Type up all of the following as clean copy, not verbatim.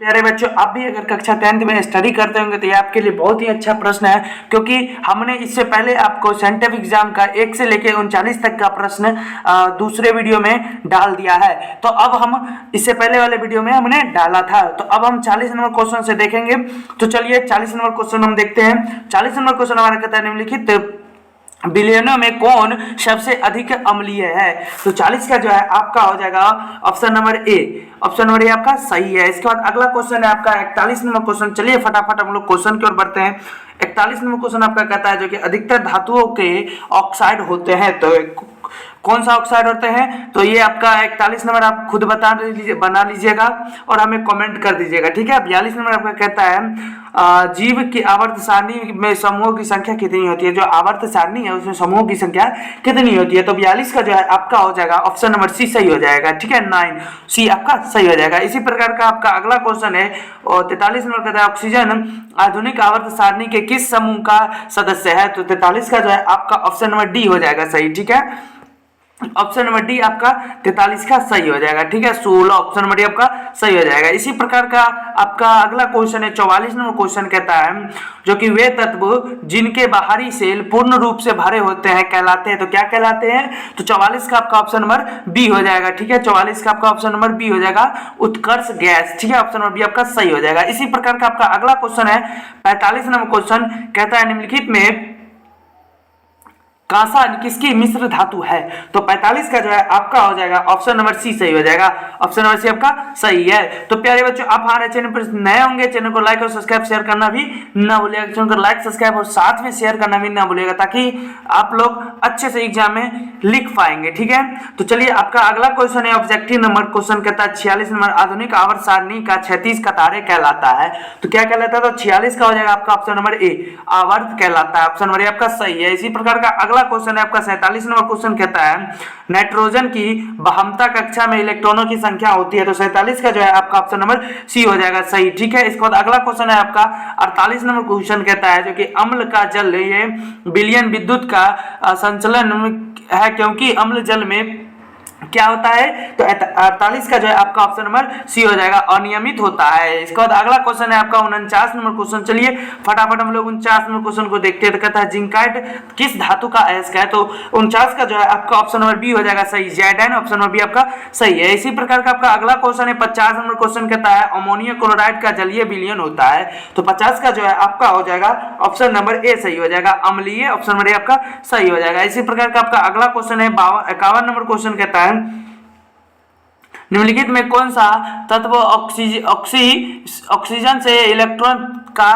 प्यारे बच्चों, आप भी अगर कक्षा 10th में स्टडी करते होंगे तो ये आपके लिए बहुत ही अच्छा प्रश्न है, क्योंकि हमने इससे पहले आपको सेंटअप एग्जाम का 1 से लेकर 39 तक का प्रश्न दूसरे वीडियो में डाल दिया है। तो अब हम इससे पहले वाले वीडियो में हमने डाला था, तो अब हम 40 नंबर क्वेश्चन से देखेंगे। तो चलिए 40 नंबर क्वेश्चन हम देखते हैं। 40 नंबर क्वेश्चन हमारा कहता है निम्नलिखित विलयनों में कौन सबसे अधिक अम्लीय है। तो 40 का जो है आपका हो जाएगा option number A. Option number A आपका सही है। इसके बाद अगला क्वेश्चन है आपका 41 नंबर क्वेश्चन। चलिए फटाफट हम लोग क्वेश्चन की ओर बढ़ते हैं। 41 नंबर क्वेश्चन आपका कहता है जो कि अधिकतर धातुओं के ऑक्साइड होते हैं, तो कौन सा ऑक्साइड होते हैं। तो ये आपका 41 नंबर आप खुद बना लीजिएगा और हमें कमेंट कर दीजिएगा, ठीक है। 42 नंबर आपका कहता है जीव की आवर्त सारणी में समूहों की संख्या कितनी होती है। जो आवर्त सारणी है उसमें समूहों की संख्या कितनी होती है। तो 42 का जो है आपका हो जाएगा ऑप्शन नंबर सी सही हो जाएगा, ठीक है। 9 सी आपका सही हो जाएगा। इसी प्रकार का आपका अगला क्वेश्चन है और 43 नंबर कहता है ऑक्सीजन आधुनिक आवर्त सारणी के किस समूह का सदस्य है। तो 43 का जो है आपका ऑप्शन नंबर डी हो जाएगा सही, ठीक है। ऑप्शन नंबर डी आपका 43 का सही हो जाएगा, ठीक है। 16 ऑप्शन नंबर डी आपका सही हो जाएगा। इसी प्रकार का आपका अगला क्वेश्चन है 44 नंबर क्वेश्चन कहता है जो कि वे तत्व जिनके बाहरी सेल पूर्ण रूप से भरे होते हैं कहलाते हैं। तो क्या कहलाते हैं। तो 44 का आपका ऑप्शन नंबर बी हो जाएगा, ठीक है। 44 का आपका ऑप्शन नंबर बी हो जाएगा उत्कर्ष गैस, ठीक है। ऑप्शन नंबर बी आपका सही हो जाएगा। इसी प्रकार का आपका अगला क्वेश्चन है 45 नंबर क्वेश्चन कहता है निम्नलिखित में कांसा किसकी मिश्र धातु है। तो 45 का जो है आपका हो जाएगा ऑप्शन नंबर सी सही हो जाएगा। ऑप्शन नंबर सी आपका सही है। तो प्यारे बच्चों, आप हमारे चैनल पर नए होंगे, चैनल को लाइक और सब्सक्राइब शेयर करना भी ना भूलिएगा। चैनल को लाइक सब्सक्राइब और साथ में शेयर करना भी ना भूलिएगा, ताकि आप लोग अच्छे से एग्जाम में लिख पाएंगे, ठीक है। तो चलिए आपका अगला क्वेश्चन है ऑब्जेक्टिव नंबर क्वेश्चन कहता है 46 नंबर आधुनिक आवर्त सारणी का 36 कतारें कहलाता है। तो क्या कहलाता है। तो 46 का हो जाएगा आपका ऑप्शन नंबर ए आवर्त कहलाता है। ऑप्शन नंबर ए आपका सही है। इसी प्रकार का अगला क्वेश्चन है आपका 47 नंबर क्वेश्चन कहता है नाइट्रोजन की वाहकता कक्षा में इलेक्ट्रॉनों की संख्या होती है। तो 47 का जो है आपका ऑप्शन नंबर सी हो जाएगा सही, ठीक है। इसके बाद अगला क्वेश्चन है आपका 48 नंबर क्वेश्चन कहता है जो कि अम्ल का जल ये विलयन विद्युत का संचलन है, क्योंकि अम्ल जल में क्या होता है। तो 48 का जो है आपका ऑप्शन नंबर सी हो जाएगा अनियमित होता है। इसके बाद अगला क्वेश्चन है आपका 49 नंबर क्वेश्चन। चलिए फटाफट हम लोग 49 नंबर क्वेश्चन को देखते हैं। तो कहता है जिंकाइट किस धातु का अयस्क है। तो 49 का जो है आपका ऑप्शन नंबर बी हो जाएगा सही, ज़ेड ऑप्शन नंबर बी आपका सही है। इसी प्रकार का आपका अगला क्वेश्चन है 50 नंबर क्वेश्चन कहता है अमोनियम क्लोराइड का जलीय विलयन होता है। तो 50 का जो है आपका हो जाएगा ऑप्शन नंबर ए सही हो जाएगा अम्लीय, ऑप्शन नंबर ए आपका सही हो जाएगा। इसी प्रकार का आपका अगला क्वेश्चन है 51 नंबर क्वेश्चन कहता है निम्नलिखित में कौन सा तत्व ऑक्सीजन से इलेक्ट्रॉन का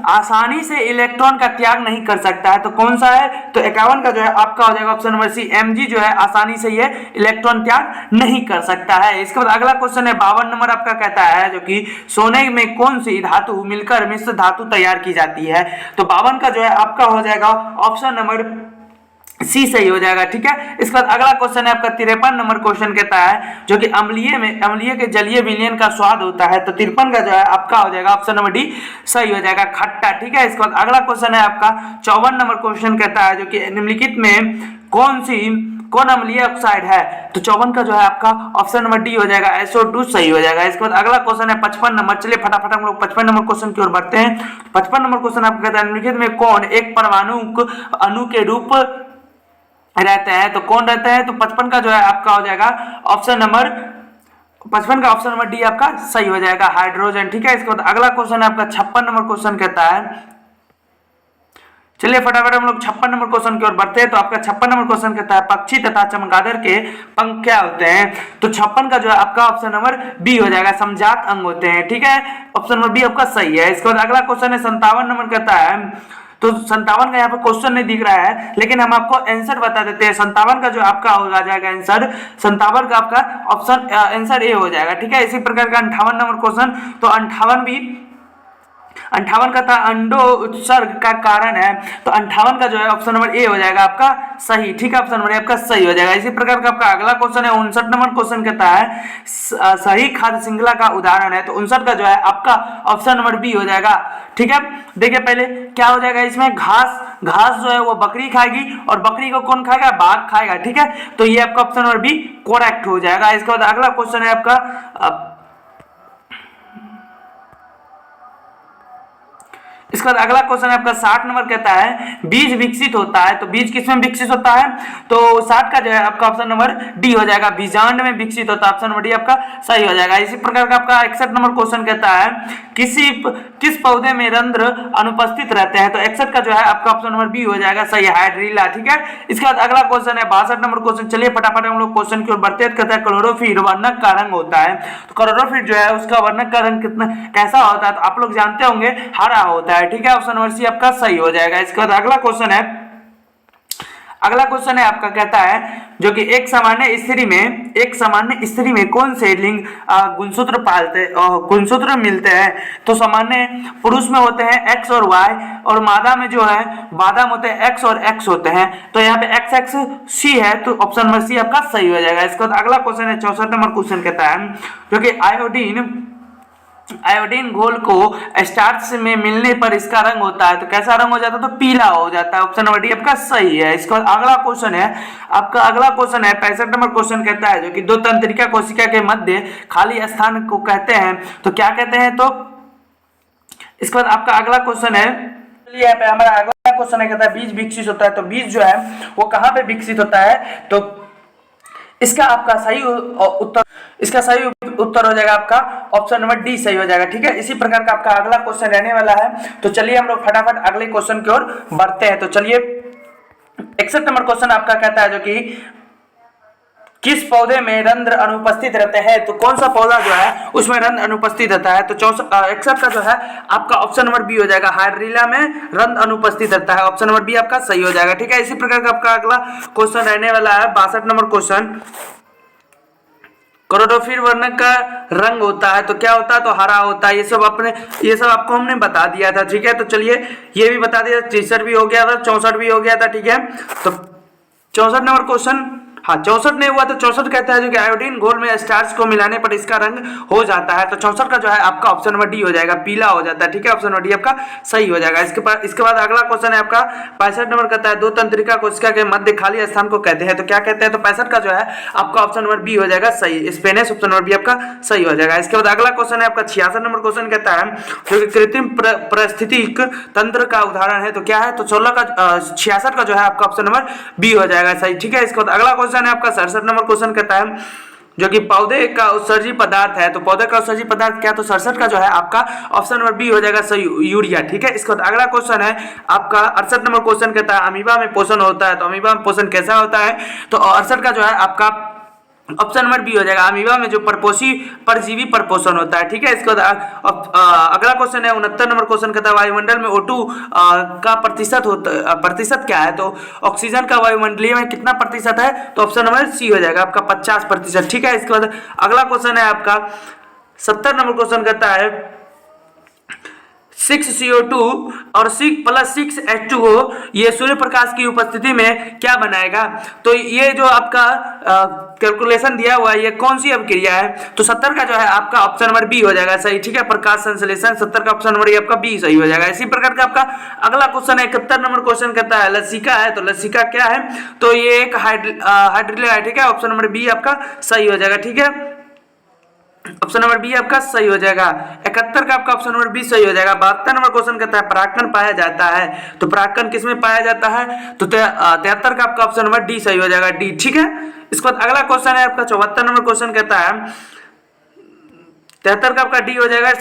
आसानी से इलेक्ट्रॉन का त्याग नहीं कर सकता है। तो कौन सा है। तो 51 का जो है आपका हो जाएगा ऑप्शन नंबर सी Mg जो है आसानी से ये इलेक्ट्रॉन त्याग नहीं कर सकता है। इसके बाद अगला क्वेश्चन है 52 नंबर आपका कहता है जो कि सोने में कौन सी धातु मिलकर मिश्र धातु तैयार की जाती है। तो 52 का जो है आपका हो जाएगा ऑप्शन नंबर सी सही हो जाएगा, ठीक है। इसके बाद अगला क्वेश्चन है आपका 53 नंबर क्वेश्चन कहता है जो कि अम्लीय के जलीय विलयन का स्वाद होता है। तो 53 का जो है आपका हो जाएगा ऑप्शन नंबर डी सही हो जाएगा खट्टा, ठीक है। इसके बाद अगला क्वेश्चन है आपका 54 नंबर क्वेश्चन कहता है जो कि निम्नलिखित में कौन अम्लीय ऑक्साइड है। तो 54 का जो है आपका ऑप्शन नंबर डी हो जाएगा SO2 सही हो जाएगा। इसके बाद अगला क्वेश्चन है 55 नंबर। चलिए फटाफट हम लोग 55 नंबर क्वेश्चन की ओर बढ़ते हैं। 55 नंबर क्वेश्चन आपका कहता है निम्नलिखित में कौन एक परमाणु अणु के रूप रहते हैं। तो कौन रहते हैं। तो 55 का जो है आपका हो जाएगा ऑप्शन नंबर 55 का ऑप्शन नंबर डी आपका सही हो जाएगा हाइड्रोजन, ठीक है। इसके बाद अगला क्वेश्चन है आपका 56 नंबर क्वेश्चन कहता है। चलिए फटाफट हम लोग 56 नंबर क्वेश्चन की ओर बढ़ते हैं। तो आपका 56 नंबर क्वेश्चन कहता है पक्षी तथा चमगादड़ के पंख क्या होते हैं। तो 56 का जो है आपका ऑप्शन नंबर बी हो जाएगा समजात अंग होते हैं, ठीक है। ऑप्शन नंबर बी आपका सही है। इसके बाद अगला क्वेश्चन है 57 नंबर कहता है। तो 57 का यहाँ पर क्वेश्चन नहीं दिख रहा है, लेकिन हम आपको आंसर बता देते हैं। 57 का जो आपका होगा जाएगा आंसर 57 का आपका ऑप्शन आंसर ए हो जाएगा, ठीक है। इसी प्रकार का 58 नंबर क्वेश्चन। तो 58 भी 58 का था अंडो उत्सर्ग का कारण है, तो 58 का जो है ऑप्शन नंबर ए हो जाएगा आपका सही। ठीक है, ऑप्शन नंबर ए आपका सही हो जाएगा। इसी प्रकार का आपका अगला क्वेश्चन है 59 नंबर क्वेश्चन कहता है सही खाद्य श्रृंखला का उदाहरण है, तो 59 का जो है आपका ऑप्शन नंबर बी हो जाएगा। ठीक है, देखिए पहले क्या हो जाएगा इसमें, घास घास जो है वो बकरी खाएगी, और बकरी को कौन खाएगा, बाघ खाएगा। ठीक है, तो ये आपका ऑप्शन नंबर बी करेक्ट हो जाएगा। इसके बाद अगला क्वेश्चन है आपका इसके बाद अगला क्वेश्चन आपका 60 नंबर कहता है बीज विकसित होता है, तो बीज किसमें विकसित होता है, तो 60 का जो है आपका ऑप्शन नंबर डी हो जाएगा, बीजांड में विकसित होता है, ऑप्शन नंबर डी आपका सही हो जाएगा। इसी प्रकार का आपका 61 नंबर क्वेश्चन कहता है किस पौधे में रंध्र अनुपस्थित रहते हैं, तो 61 का जो है आपका ऑप्शन नंबर बी हो जाएगा सही, हाइड्रिला। ठीक है, इसके बाद अगला क्वेश्चन है 62 नंबर क्वेश्चन। चलिए फटाफट हम लोग क्वेश्चन की ओर बढ़ते हैं। कहता है क्लोरोफिल वर्णक का रंग होता है, तो क्लोरोफिल जो है उसका वर्णक का रंग कितना कैसा होता है, तो आप लोग जानते होंगे हरा होता है। ठीक है, ऑप्शन नंबर सी आपका सही हो जाएगा। इसके बाद अगला क्वेश्चन है आपका कहता है जो कि एक सामान्य स्त्री में कौन से लिंग गुणसूत्र मिलते हैं, तो सामान्य पुरुष में होते हैं एक्स और वाई, और मादा में जो है मादा में होते हैं एक्स और एक्स होते हैं, तो यहाँ पे एक्स एक्स सी है, तो ऑप्शन नंबर सी आपका सही हो जाएगा। इसके बाद अगला क्वेश्चन है 64 नंबर क्वेश्चन कहता है जो कि आयोडीन घोल को स्टार्च में मिलने पर इसका रंग होता है, तो कैसा रंग हो जाता है, तो पीला हो जाता है, ऑप्शन नंबर डी आपका सही है। इसके बाद अगला क्वेश्चन है 65 नंबर क्वेश्चन कहता है जो कि दो तंत्रिका कोशिका के मध्य खाली स्थान को कहते हैं, तो क्या कहते हैं, तो इसके बाद आपका अगला क्वेश्चन है, चलिए यहाँ पे हमारा अगला क्वेश्चन है कहता है बीज विकसित होता है, तो बीज जो है वो कहाँ पे विकसित होता है, तो इसका सही उत्तर हो जाएगा आपका ऑप्शन नंबर डी सही हो जाएगा। ठीक है, इसी प्रकार का आपका अगला क्वेश्चन रहने वाला है, तो चलिए हम लोग फटाफट अगले क्वेश्चन की ओर बढ़ते हैं। तो चलिए 61 नंबर क्वेश्चन आपका कहता है जो कि किस पौधे में रंध्र अनुपस्थित रहते हैं, तो कौन सा पौधा जो है उसमें रंध्र अनुपस्थित रहता है, तो 61 का जो है आपका ऑप्शन नंबर बी हो जाएगा, हाइड्रिला में रंध्र अनुपस्थित रहता है, ऑप्शन नंबर बी आपका सही हो जाएगा। ठीक है, इसी प्रकार का आपका अगला क्वेश्चन रहने वाला है 62 नंबर क्वेश्चन। क्लोरोफिल वर्णक का रंग होता है, तो क्या होता है, तो हरा होता है। ये सब आपको हमने बता दिया था। ठीक है, तो चलिए ये भी बता दिया, 63 भी हो गया था, 64 भी हो गया था। ठीक है, तो 64 नंबर क्वेश्चन, हाँ 64 नहीं हुआ तो 64 कहता है जो कि आयोडीन घोल में स्टार्च को मिलाने पर इसका रंग हो जाता है, तो 64 का जो है आपका ऑप्शन नंबर डी हो जाएगा, पीला हो जाता है। ठीक है, ऑप्शन नंबर डी आपका सही हो जाएगा। इसके बाद अगला क्वेश्चन है आपका 65 नंबर कहता है दो तंत्रिका कोशिका के मध्य खाली स्थान को कहते हैं, तो क्या कहते हैं, तो 65 का जो है आपका ऑप्शन नंबर बी हो जाएगा सही, स्पेनिश, ऑप्शन नंबर बी आपका सही हो जाएगा। इसके बाद अगला क्वेश्चन है आपका 66 नंबर क्वेश्चन कहता है जो कि कृत्रिम पारिस्थितिक तंत्र का उदाहरण है, तो क्या है, तो 66 का जो है आपका ऑप्शन नंबर बी हो जाएगा सही। ठीक है, इसके बाद अगला क्वेश्चन है आपका 67 नंबर क्वेश्चन कहता है जो कि पौधे का उत्सर्जी पदार्थ है, तो पौधे का उत्सर्जी पदार्थ क्या, तो 67 का जो है आपका ऑप्शन नंबर बी हो जाएगा सही, यूरिया। ठीक है, इसके बाद अगला क्वेश्चन है आपका 68 नंबर क्वेश्चन कहता है अमीबा में पोषण होता है, तो अमीबा में पोषण कैसा होता है, तो 68 का जो है आपका ऑप्शन नंबर बी हो जाएगा, अमीबा में जो परजीवी परपोषण होता है। ठीक है, इसके बाद अगला क्वेश्चन है 69 नंबर क्वेश्चन कहता है वायुमंडल में O2 का प्रतिशत क्या है, तो ऑक्सीजन का वायुमंडलीय में कितना प्रतिशत है, तो ऑप्शन नंबर सी हो जाएगा आपका 50%। ठीक है, इसके बाद अगला क्वेश्चन है आपका 70 नंबर क्वेश्चन कहता है 6CO2 और 6+6H2O ये सूर्य प्रकाश की उपस्थिति में क्या बनाएगा, तो ये जो आपका कैलकुलेशन दिया हुआ है ये कौन सी अभिक्रिया है, तो 70 का जो है आपका ऑप्शन नंबर बी हो जाएगा सही। ठीक है, प्रकाश संश्लेषण, 70 का ऑप्शन नंबर आपका बी सही हो जाएगा। इसी प्रकार का आपका अगला क्वेश्चन है 71 नंबर क्वेश्चन कहता है लसिका है, तो लसिका क्या है, तो ये एक हाइड्रिला है। ठीक है, ऑप्शन नंबर बी आपका सही हो जाएगा। ठीक है, ऑप्शन नंबर बी आपका सही हो जाएगा। 71 का आपका ऑप्शन नंबर बी सही हो जाएगा। 72 नंबर क्वेश्चन कहता है परागकण पाया जाता है, तो परागकण किसमें पाया जाता है, तो 73 का आपका ऑप्शन नंबर डी सही हो जाएगा, डी। ठीक है, इसके बाद अगला क्वेश्चन है आपका 74 नंबर क्वेश्चन कहता है 73 का आपका डी हो जाएगा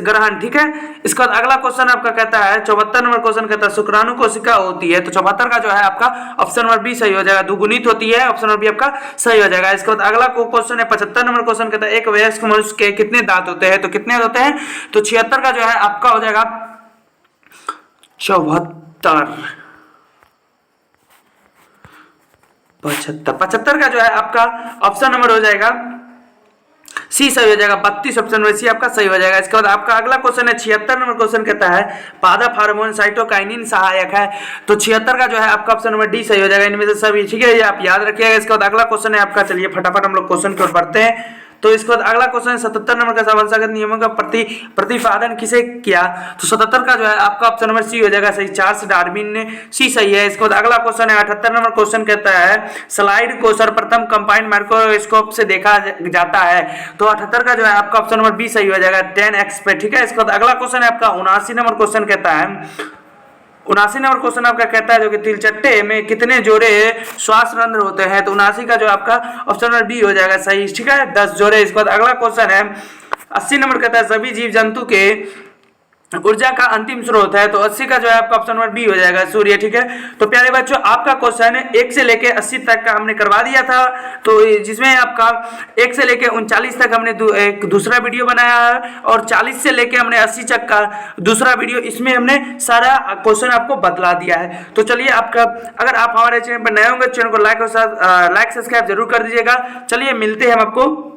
ग्रहण। ठीक है, इसके बाद अगला क्वेश्चन आपका कहता है 74 नंबर क्वेश्चन कहता है शुक्राणु कोशिका होती है, तो 74 का जो है आपका ऑप्शन नंबर बी सही हो जाएगा, दुगुनित होती है, ऑप्शन नंबर बी आपका सही हो जाएगा। इसके बाद अगला क्वेश्चन है 75 नंबर क्वेश्चन कहता है एक वयस्क मनुष्य के कितने दांत होते हैं, तो कितने होते हैं, तो 76 का जो है आपका हो जाएगा 74, 75 का जो है आपका ऑप्शन नंबर हो जाएगा सी सही हो जाएगा, 32 ऑप्शन में सी आपका सही हो जाएगा। इसके बाद आपका अगला क्वेश्चन है 76 नंबर क्वेश्चन कहता है पादप हार्मोन साइटोकाइनिन सहायक है, तो 76 का जो है आपका ऑप्शन नंबर डी सही हो जाएगा इनमें से सभी, ठीक है, ये आप याद रखिएगा। इसके बाद अगला क्वेश्चन है आपका, चलिए फटाफट हम लोग क्वेश्चन की ओर बढ़ते हैं। तो इसके बाद अगला क्वेश्चन 77 नंबर का वंशागत नियमों का प्रतिपादन किसे किया, तो 77 का जो है आपका ऑप्शन नंबर सी हो जाएगा सही, चार्ल्स डार्विन ने, सी सही है। इसके बाद अगला क्वेश्चन है 78 नंबर क्वेश्चन कहता है स्लाइड को सर्वप्रथम कंबाइंड माइक्रोस्कोप से देखा जाता है, तो 78 का जो है आपका ऑप्शन नंबर बी सही हो जाएगा 10x पे, ठीक है। इसके बाद अगला क्वेश्चन है आपका 79 नंबर क्वेश्चन कहता है 79 नंबर क्वेश्चन आपका कहता है जो कि तिलचट्टे में कितने जोड़े श्वास रंध्र होते हैं, तो 79 का जो आपका ऑप्शन नंबर बी हो जाएगा सही, ठीक है, 10 जोड़े। इसके बाद अगला क्वेश्चन है 80 नंबर कहता है सभी जीव जंतु के ऊर्जा का अंतिम स्रोत है, तो 80 का जो है आपका ऑप्शन नंबर बी हो जाएगा सूर्य, ठीक है। तो प्यारे बच्चों आपका क्वेश्चन 1 से लेके 80 तक का हमने करवा दिया था, तो जिसमें आपका 1 से लेके 39 तक हमने एक दूसरा वीडियो बनाया है, और 40 से लेके हमने 80 तक का दूसरा वीडियो, इसमें हमने सारा क्वेश्चन आपको बतला दिया है। तो चलिए आपका, अगर आप हमारे चैनल पर नए होंगे चैनल को लाइक और लाइक सब्सक्राइब जरूर कर दीजिएगा। चलिए मिलते हैं हम आपको